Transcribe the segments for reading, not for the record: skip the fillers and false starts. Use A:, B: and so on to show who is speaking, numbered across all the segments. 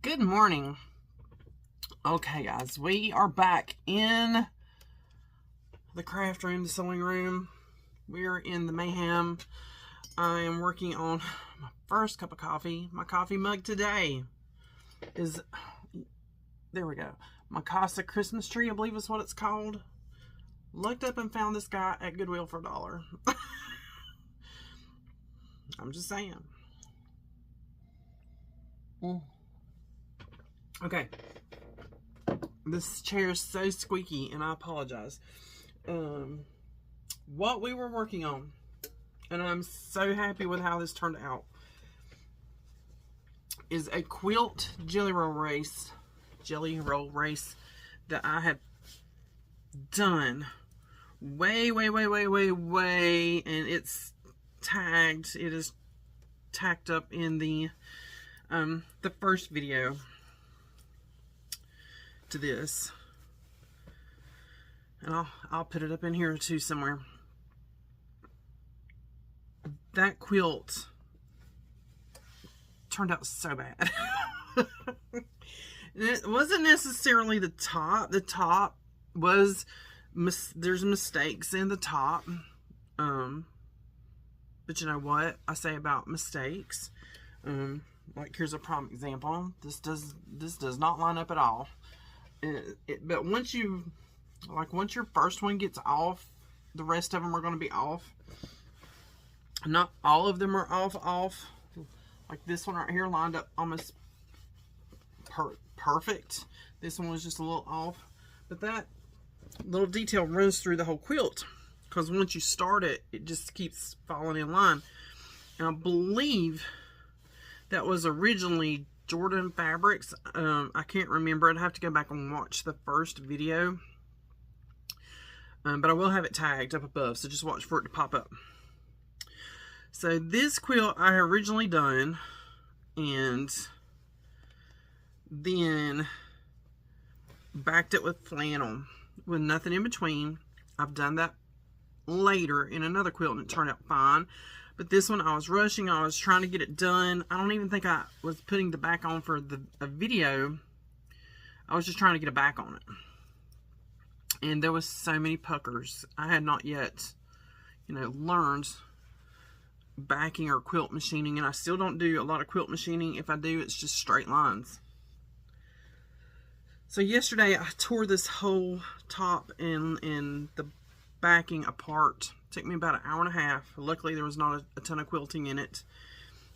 A: Good morning. Okay, guys, we are back in the craft room, the sewing room. We are in the mayhem. I am working on my first cup of coffee. My coffee mug today is, there we go, my Casa Christmas tree, I believe is what it's called. Looked up and found this guy at Goodwill for $1. I'm just saying. Okay. This chair is so squeaky, and I apologize. What we were working on, and I'm so happy with how this turned out, is a quilt jelly roll race that I had done way, and it's tagged. It is tacked up in the first video to this, and I'll put it up in here too somewhere. That quilt turned out so bad. It wasn't necessarily the top. The top was, there's mistakes in the top, but you know what I say about mistakes? Like, here's a prime example. This does not line up at all. But once your first one gets off, the rest of them are going to be off. Not all of them are off. Like this one right here lined up almost perfect. This one was just a little off. But that little detail runs through the whole quilt, because once you start it, it just keeps falling in line. And I believe that was originally Jordan Fabrics. I can't remember. I'd have to go back and watch the first video. But I will have it tagged up above, so just watch for it to pop up. So this quilt I originally done, and then backed it with flannel with nothing in between. I've done that later in another quilt and it turned out fine. But this one I was rushing. I was trying to get it done. I don't even think I was putting the back on for a video. I was just trying to get a back on it. And there was so many puckers. I had not yet, learned backing or quilt machining. And I still don't do a lot of quilt machining. If I do, it's just straight lines. So yesterday I tore this whole top and the backing apart. It took me about an hour and a half. Luckily there was not a ton of quilting in it.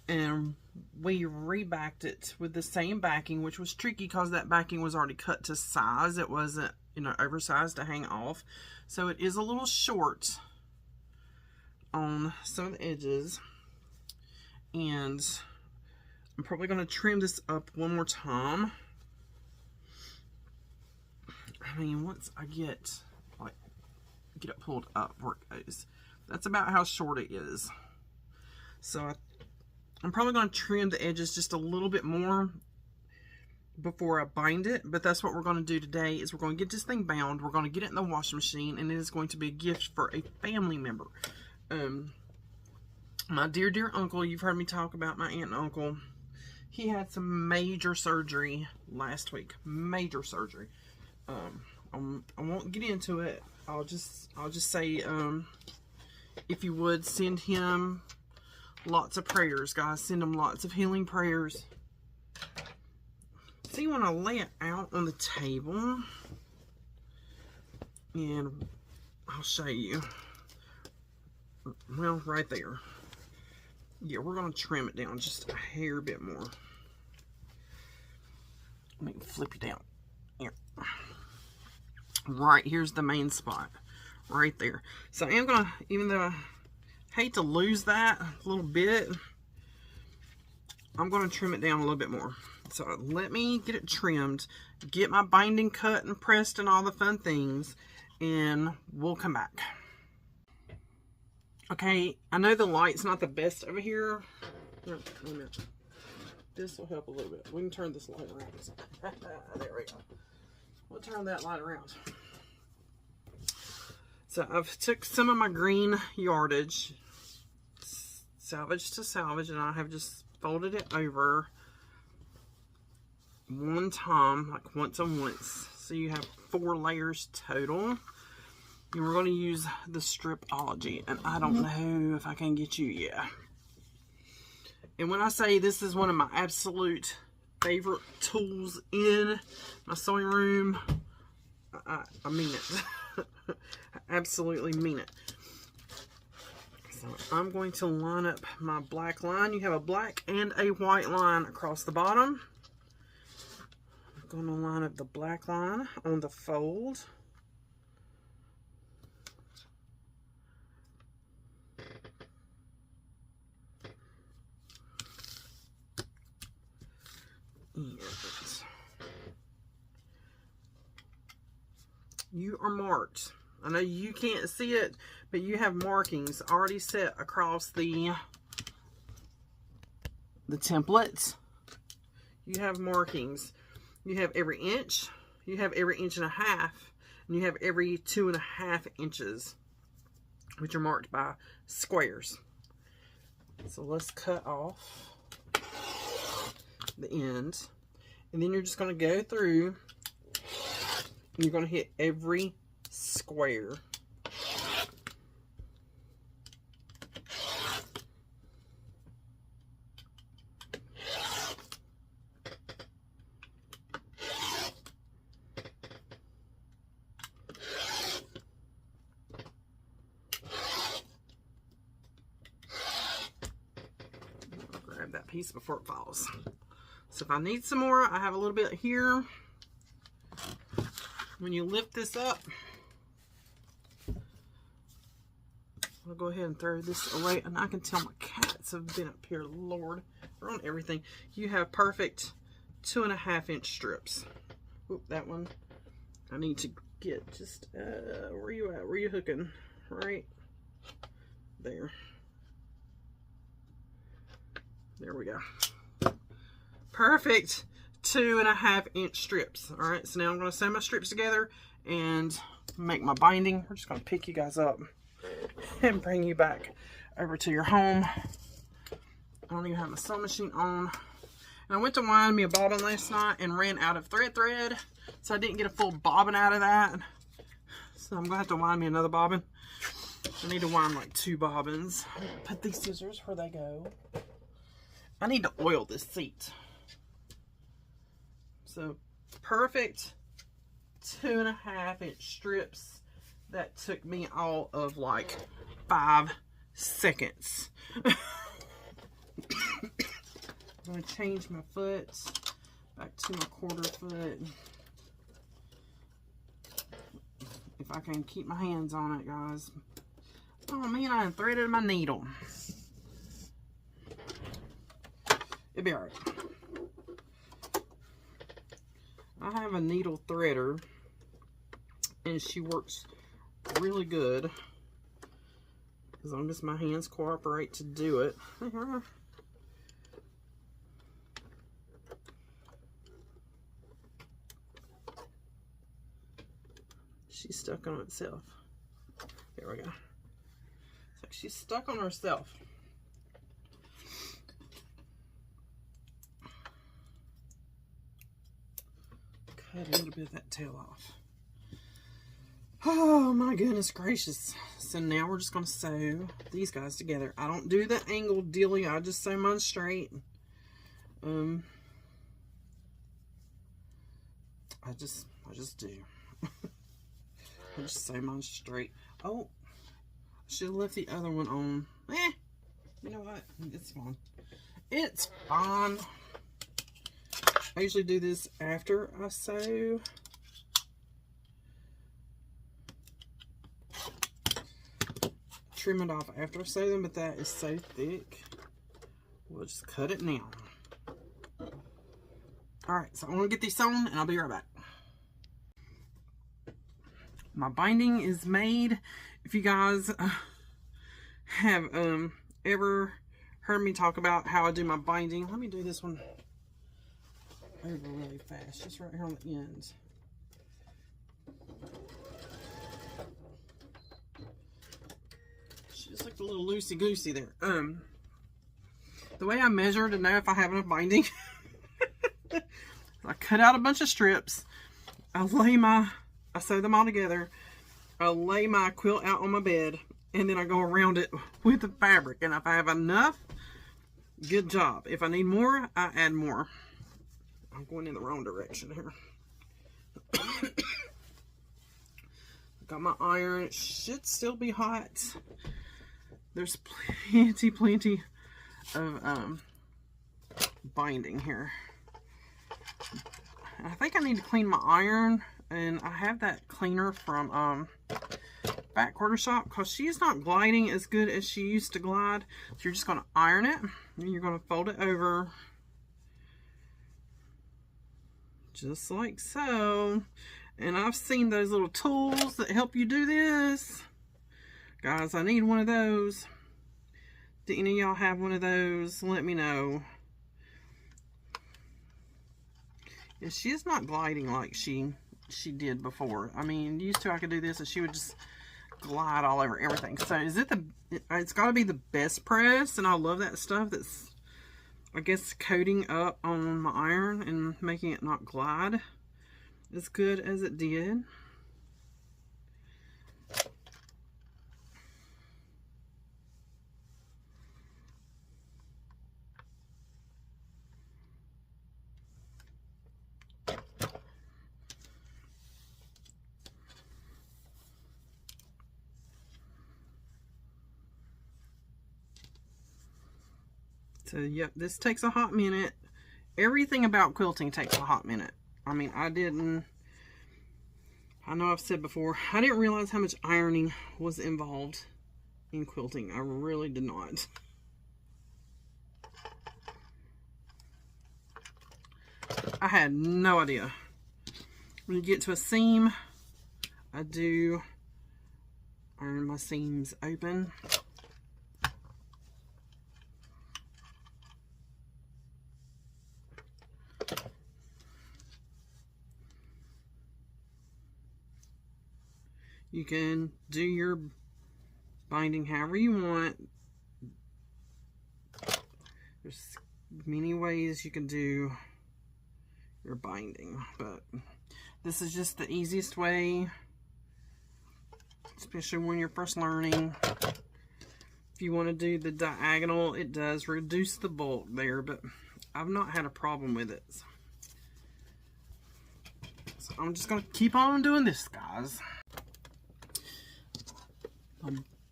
A: And we rebacked it with the same backing, which was tricky because that backing was already cut to size. It wasn't, oversized to hang off. So it is a little short on some of the edges. And I'm probably going to trim this up one more time. I mean, once I get it pulled up where it goes, that's about how short it is. So I'm probably going to trim the edges just a little bit more before I bind it. But that's what we're going to do today, is we're going to get this thing bound. We're going to get it in the washing machine, and it is going to be a gift for a family member. My dear uncle, you've heard me talk about my aunt and uncle. He had some major surgery last week. Major surgery. I won't get into it. I'll just say, if you would, send him lots of prayers, guys. Send him lots of healing prayers. See, when I lay it out on the table, and I'll show you. Well, right there. Yeah, we're going to trim it down just a hair bit more. Let me flip you down. Here. Right, here's the main spot. Right there. So I am going to, even though I hate to lose that a little bit, I'm going to trim it down a little bit more. So let me get it trimmed, get my binding cut and pressed and all the fun things, and we'll come back. Okay, I know the light's not the best over here. Wait a minute. This will help a little bit. We can turn this light around. There we go. We'll turn that light around. So I've took some of my green yardage, salvage to salvage, and I have just folded it over one time, like once on once. So you have 4 layers total. And we're going to use the Stripology, and I don't know if I can get you, yeah. And when I say this is one of my absolute favorite tools in my sewing room, I mean it. I absolutely mean it. So I'm going to line up my black line. You have a black and a white line across the bottom. I'm going to line up the black line on the fold. And you are marked. I know you can't see it, but you have markings already set across the templates. You have markings. You have every inch. You have every 1.5 inches. And you have every 2.5 inches, which are marked by squares. So let's cut off the end. And then you're just going to go through and you're going to hit every square. Grab that piece before it falls. So if I need some more, I have a little bit here. When you lift this up, I'll go ahead and throw this away. And I can tell my cats have been up here, Lord. They're on everything. You have perfect 2.5 inch strips. Oop, that one. I need to get just, where are you at? Where are you hooking? Right there. There we go. Perfect 2.5 inch strips. All right, so now I'm going to sew my strips together and make my binding. We're just going to pick you guys up and bring you back over to your home. I don't even have my sewing machine on. And I went to wind me a bobbin last night and ran out of thread, so I didn't get a full bobbin out of that. So I'm going to have to wind me another bobbin. I need to wind like 2 bobbins. Put these scissors where they go. I need to oil this seat. So perfect 2.5 inch strips. That took me all of like 5 seconds. I'm going to change my foot back to my 1/4 foot. If I can keep my hands on it, guys. Oh man, I threaded my needle. It'll be alright. I have a needle threader, and she works really good as long as my hands cooperate to do it. She's stuck on itself. There we go. It's like she's stuck on herself. Cut a little bit of that tail off. Oh my goodness gracious. So now we're just going to sew these guys together. I don't do the angle dealy. I just sew mine straight. I just do. I just sew mine straight. Oh, I should have left the other one on. You know what? It's fine. It's fine. I usually do this after I sew. Trim it off after I sew them, but that is so thick. We'll just cut it now. Alright, so I'm going to get these sewn and I'll be right back. My binding is made. If you guys have ever heard me talk about how I do my binding, let me do this one over really fast, just right here on the ends. She's like a little loosey-goosey there. The way I measure to know if I have enough binding, I cut out a bunch of strips. I sew them all together. I lay my quilt out on my bed, and then I go around it with the fabric. And if I have enough, good job. If I need more, I add more. I'm going in the wrong direction here. Got my iron. It should still be hot. There's plenty of binding here. I think I need to clean my iron, and I have that cleaner from Fat Quarter Shop, because she's not gliding as good as she used to glide. So you're just going to iron it, and you're going to fold it over just like so. And I've seen those little tools that help you do this. Guys, I need one of those. Do any of y'all have one of those? Let me know. Yeah, she's not gliding like she did before. I mean, used to I could do this and she would just glide all over everything. So is it it's got to be the best press, and I love that stuff that's, I guess, coating up on my iron and making it not glide as good as it did. So, yep, this takes a hot minute. Everything about quilting takes a hot minute. I mean, I know I've said before, I didn't realize how much ironing was involved in quilting. I really did not. I had no idea. When you get to a seam, I do iron my seams open. You can do your binding however you want. There's many ways you can do your binding, but this is just the easiest way, especially when you're first learning. If you want to do the diagonal, it does reduce the bulk there, but I've not had a problem with it. So I'm just going to keep on doing this, guys.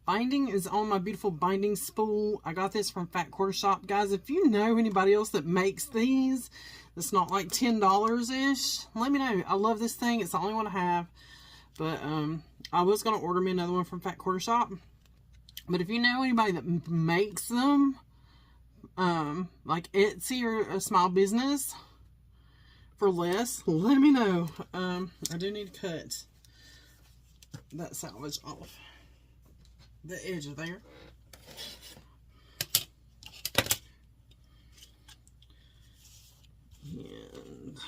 A: Binding is on my beautiful binding spool. I got this from Fat Quarter Shop. Guys, if you know anybody else that makes these, it's not like $10-ish, let me know. I love this thing. It's the only one I have. But I was going to order me another one from Fat Quarter Shop. But if you know anybody that makes them, like Etsy or a small business for less, let me know. I do need to cut that salvage off the edge of there. And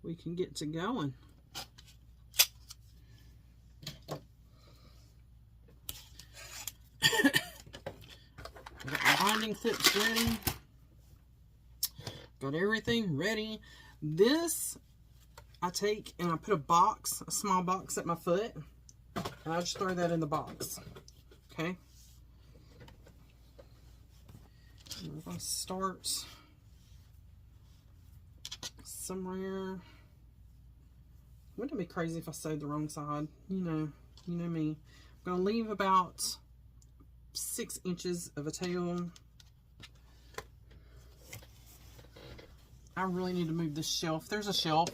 A: we can get to going. Got my binding clips ready. Got everything ready. This I take and I put a small box at my foot. And I just throw that in the box. Okay. And we're going to start somewhere. Wouldn't it be crazy if I sewed the wrong side? You know me. I'm going to leave about 6 inches of a tail. I really need to move this shelf. There's a shelf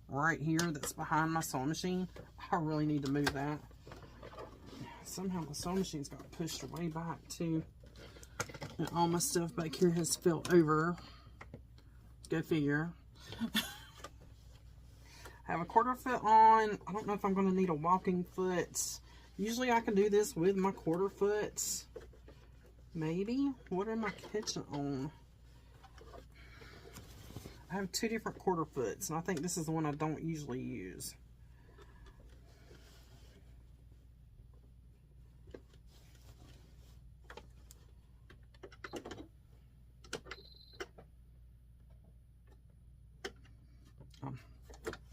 A: right here that's behind my sewing machine. I really need to move that. Somehow my sewing machine's got pushed way back too. And all my stuff back here has fell over. Go figure. I have a 1/4 foot on. I don't know if I'm going to need a walking foot. Usually I can do this with my 1/4 foot. Maybe. What am I catching on? I have 2 different 1/4 foots, and I think this is the one I don't usually use.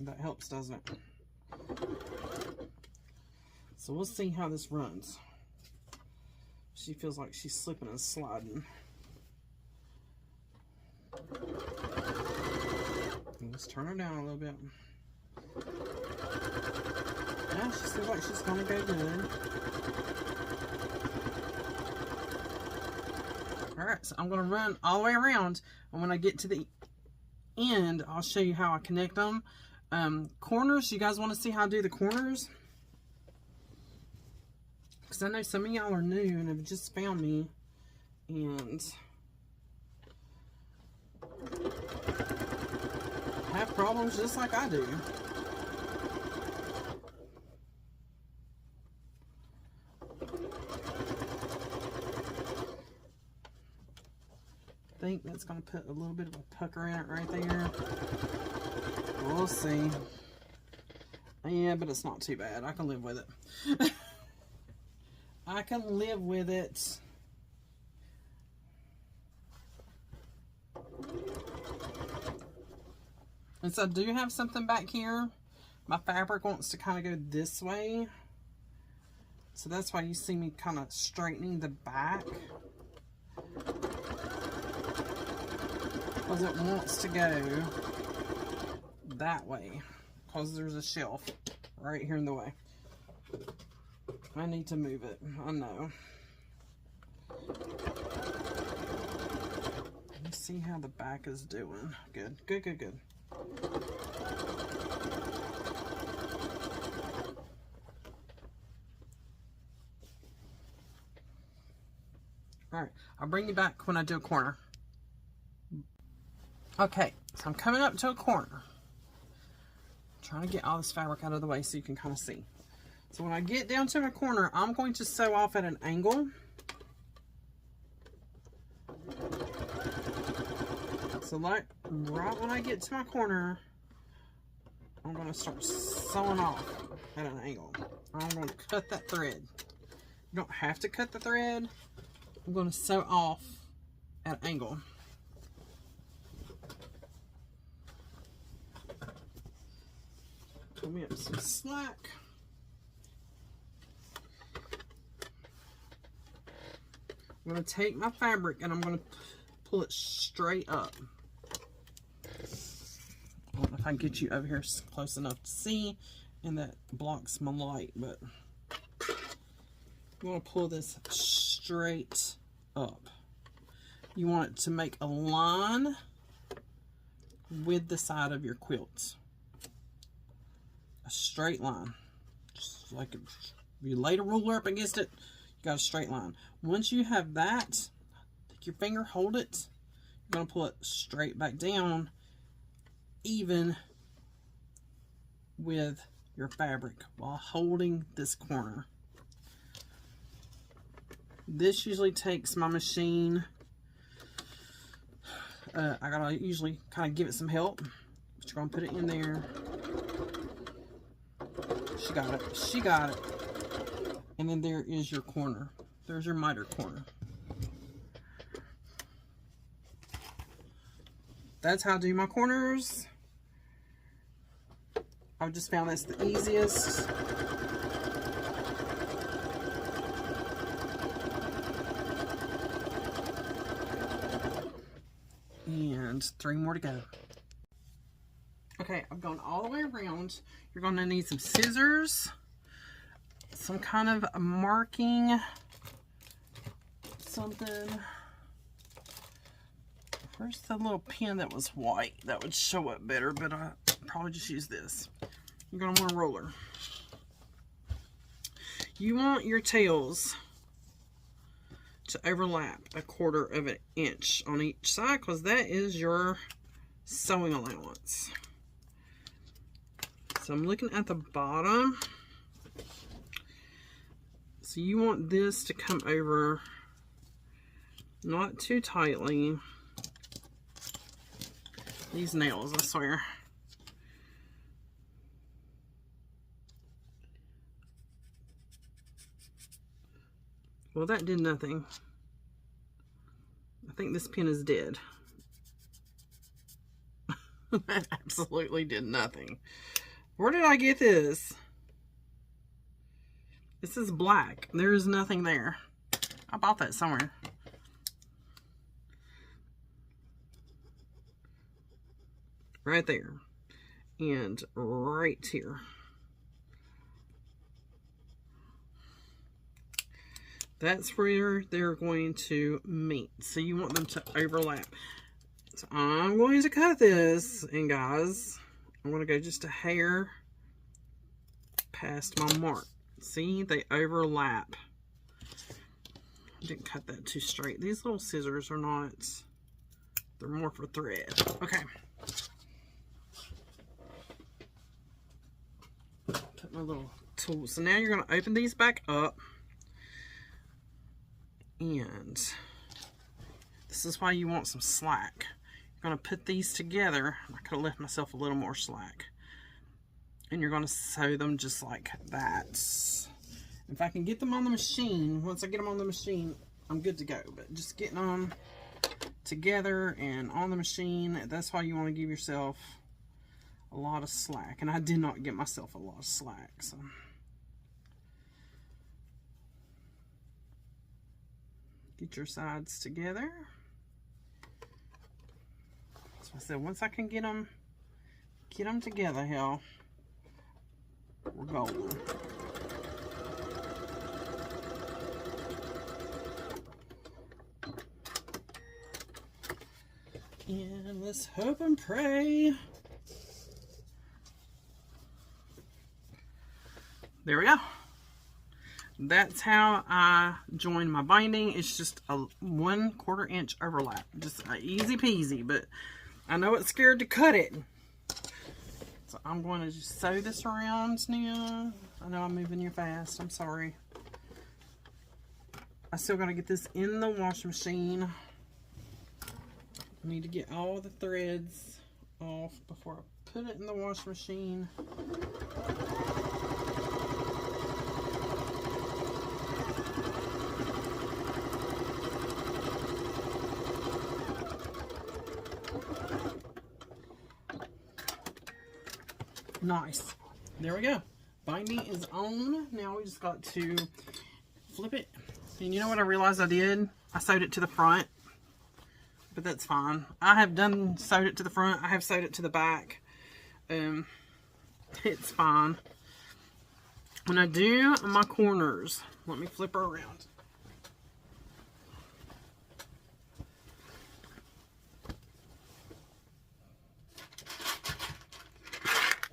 A: That helps, doesn't it? So we'll see how this runs. She feels like she's slipping and sliding. Let's turn her down a little bit. Yeah, she feels like she's gonna go good. Alright, so I'm gonna run all the way around, and when I get to the end, I'll show you how I connect them. Corners, you guys want to see how I do the corners? Because I know some of y'all are new and have just found me and have problems just like I do. I think that's going to put a little bit of a pucker in it right there. We'll see. Yeah, but it's not too bad. I can live with it. I can live with it. And so I do have something back here. My fabric wants to kind of go this way. So that's why you see me kind of straightening the back. Because it wants to go that way. Because there's a shelf right here in the way. I need to move it. I know. Let me see how the back is doing. Good, good, good, good. Alright, I'll bring you back when I do a corner. Okay, so I'm coming up to a corner. Trying to get all this fabric out of the way so you can kind of see. So when I get down to my corner, I'm going to sew off at an angle. So like right when I get to my corner, I'm going to start sewing off at an angle. I'm going to cut that thread. You don't have to cut the thread. I'm going to sew off at an angle. Pull me up some slack. I'm going to take my fabric and I'm going to pull it straight up. I don't know if I can get you over here close enough to see, and that blocks my light, but you want to pull this straight up. You want it to make a line with the side of your quilt. A straight line. Just like if you laid a ruler up against it, you got a straight line. Once you have that, take your finger, hold it. You're going to pull it straight back down, even with your fabric, while holding this corner. This usually takes my machine. I gotta usually kind of give it some help. But you're gonna put it in there. She got it. She got it. And then there is your corner. There's your miter corner. That's how I do my corners. I've just found that's the easiest. And 3 more to go. Okay, I've gone all the way around. You're going to need some scissors, some kind of marking, something. Where's the little pin that was white? That would show up better, but I probably just use this. You're going to want a roller. You want your tails to overlap 1/4 of an inch on each side, because that is your sewing allowance. So I'm looking at the bottom. So you want this to come over not too tightly. These nails, I swear. Well, that did nothing. I think this pin is dead. That absolutely did nothing. Where did I get this? This is black. There is nothing there. I bought that somewhere. Right there. And right here. That's where they're going to meet. So you want them to overlap. So I'm going to cut this, and guys, I'm going to go just a hair past my mark. See, they overlap. I didn't cut that too straight. These little scissors are not, they're more for thread. Okay. Put my little tool. So now you're going to open these back up. And this is why you want some slack. You're going to put these together. I could have left myself a little more slack. And you're going to sew them just like that. If I can get them on the machine, once I get them on the machine, I'm good to go. But just getting them together and on the machine, that's why you want to give yourself a lot of slack. And I did not get myself a lot of slack. So get your sides together. So I said, once I can get them together, hell, we're golden. And let's hope and pray. There we go. That's how I join my binding. It's just a 1/4 inch overlap. Just easy peasy, but I know it's scared to cut it. So I'm going to just sew this around now. I know I'm moving here fast. I'm sorry. I still got to get this in the washing machine. I need to get all the threads off before I put it in the washing machine. Nice. There we go. Binding is on. Now we just got to flip it. And you know what I realized I did? I sewed it to the front. But that's fine. I have sewed it to the front. I have sewed it to the back. It's fine. When I do my corners, let me flip her around.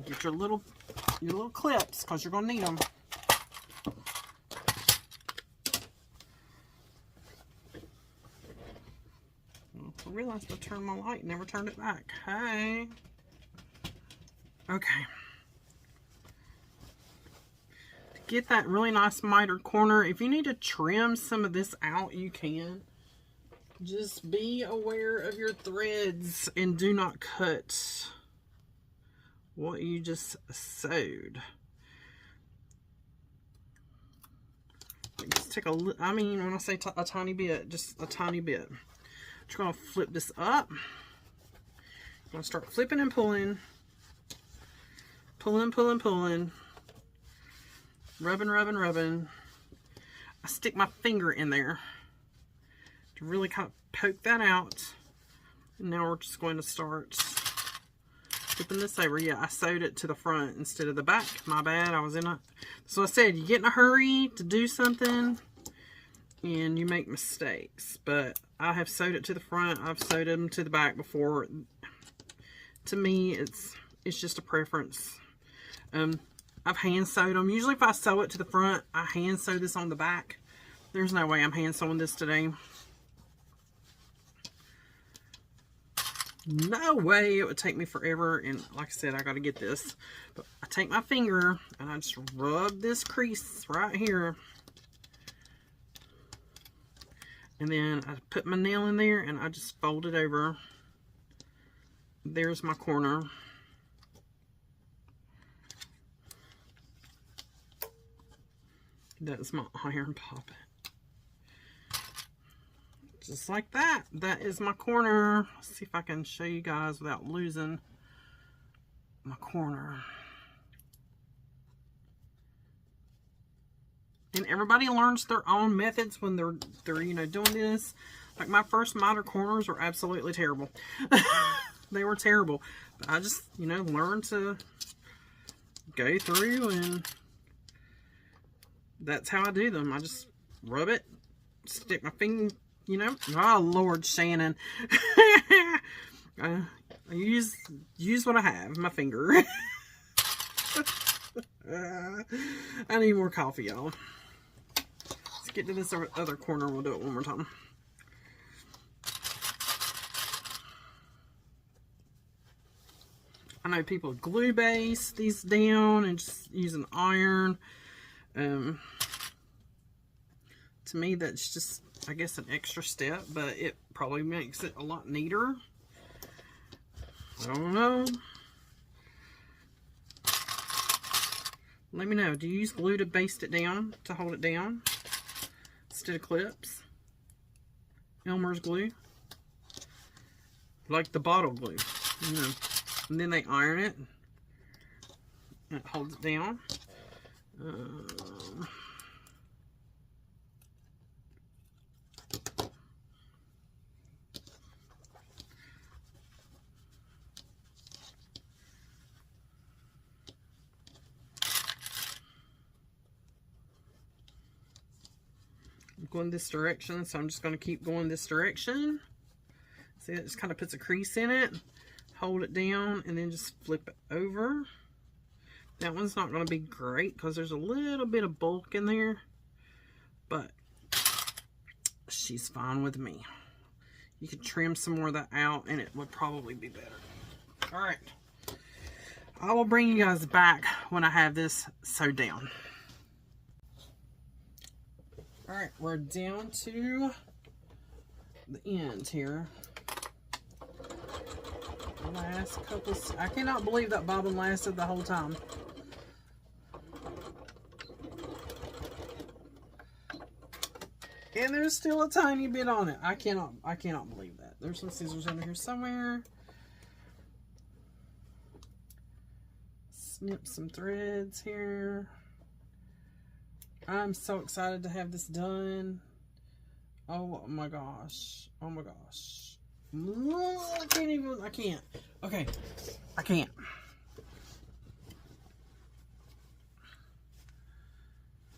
A: Get your little clips, because you're going to need them. I realized I turned my light and never turned it back. Hey. Okay. To get that really nice mitered corner, if you need to trim some of this out, you can. Just be aware of your threads and do not cut what you just sewed. Just take a little, I mean, when I say a tiny bit, just a tiny bit. Just going to flip this up. I'm going to start flipping and pulling. Pulling, pulling, pulling. Rubbing, rubbing, rubbing. I stick my finger in there to really kind of poke that out. And now we're just going to start flipping this over. Yeah, I sewed it to the front instead of the back. My bad. I was in a... So I said, you get in a hurry to do something and you make mistakes. But I have sewed it to the front. I've sewed them to the back before. To me, it's just a preference. I've hand sewed them. Usually if I sew it to the front, I hand sew this on the back. There's no way I'm hand sewing this today. No way. It would take me forever. And like I said, I got to get this. But I take my finger and I just rub this crease right here. And then I put my nail in there and I just fold it over. There's my corner. That's my iron poppet. Just like that. That is my corner. Let's see if I can show you guys without losing my corner. And everybody learns their own methods when they're you know, doing this. Like my first miter corners were absolutely terrible. They were terrible. But I just, you know, learned to go through, and that's how I do them. I just rub it, stick my finger, you know. Oh Lord, Shannon. I use what I have, my finger. I need more coffee, y'all. Let's get to this other corner. We'll do it one more time. I know people glue base these down and just use an iron. To me, that's just, I guess, an extra step, but it probably makes it a lot neater. I don't know. Let me know. Do you use glue to baste it down, to hold it down, instead of clips? Elmer's glue. Like the bottle glue, you know. And then they iron it, and it holds it down. I'm going this direction, so I'm just going to keep going this direction. See, it just kind of puts a crease in it. Hold it down and then just flip it over. That one's not going to be great because there's a little bit of bulk in there, but she's fine with me. You could trim some more of that out and it would probably be better. All right, I will bring you guys back when I have this sewed down. All right, we're down to the end here. Last couple, I cannot believe that bobbin lasted the whole time. And there's still a tiny bit on it. I cannot believe that. There's some scissors under here somewhere. Snip some threads here. I'm so excited to have this done. Oh my gosh. Oh my gosh. I can't. Okay, I can't.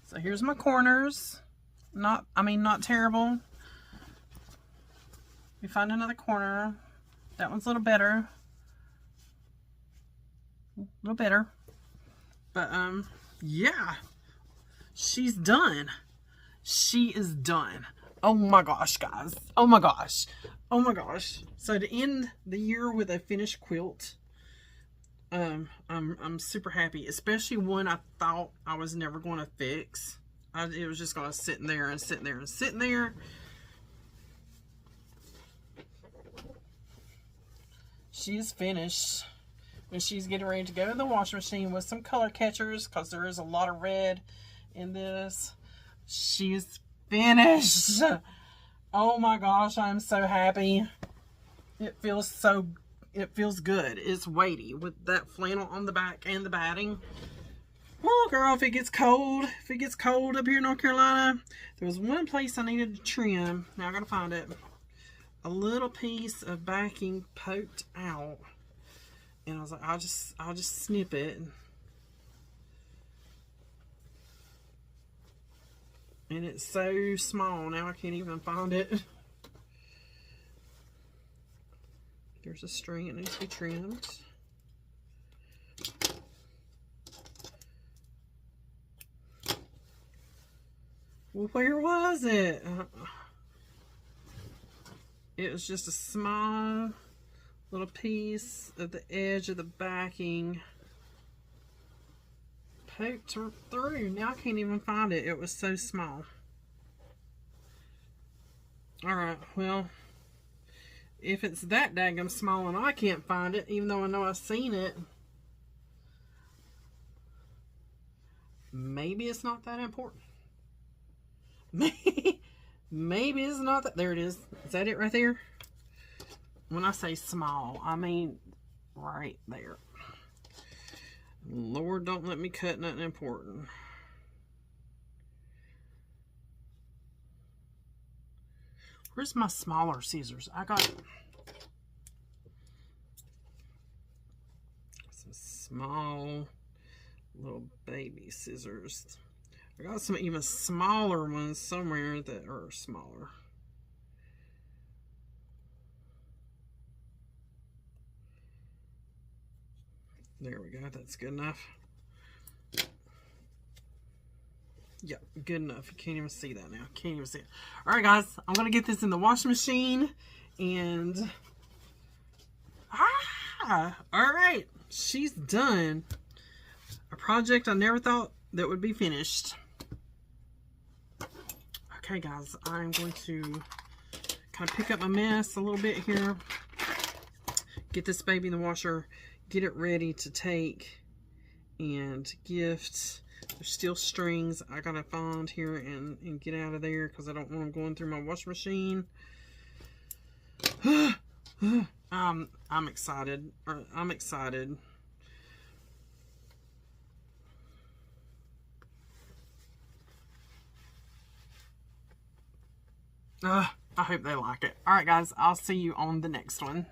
A: So here's my corners. Not terrible. We find another corner. That one's a little better. But, yeah. She's done. She is done. Oh my gosh, guys. Oh my gosh. Oh my gosh. So to end the year with a finished quilt, I'm super happy, especially one I thought I was never going to fix. It was just going to sit in there and sit there and sit in there. She is finished. And she's getting ready to go in the washing machine with some color catchers because there is a lot of red in this. She's finished. Oh my gosh, I'm so happy. It feels good. It's weighty with that flannel on the back and the batting. Oh girl, if it gets cold up here in North Carolina, there was one place I needed to trim. Now I gotta find it. A little piece of backing poked out. And I was like, I'll just snip it. And it's so small now I can't even find it. There's a string that needs to be trimmed. Well, where was it? It was just a small little piece of the edge of the backing poked through. Now I can't even find it. It was so small. Alright, well, if it's that daggum small and I can't find it, even though I know I've seen it, maybe it's not that important. Maybe it's not that. There it is. Is that it right there? When I say small, I mean right there. Lord, don't let me cut nothing important. Where's my smaller scissors? I got some small little baby scissors. I got some even smaller ones somewhere that are smaller. There we go. That's good enough. Yeah, good enough. You can't even see that now. Can't even see it. All right, guys. I'm going to get this in the washing machine. And... all right. She's done. A project I never thought that would be finished. Okay, guys. I'm going to kind of pick up my mess a little bit here. Get this baby in the washer. Get it ready to take and gift. There's still strings I gotta find here and get out of there because I don't want them going through my washing machine. I'm excited. I'm excited. I hope they like it. Alright guys, I'll see you on the next one.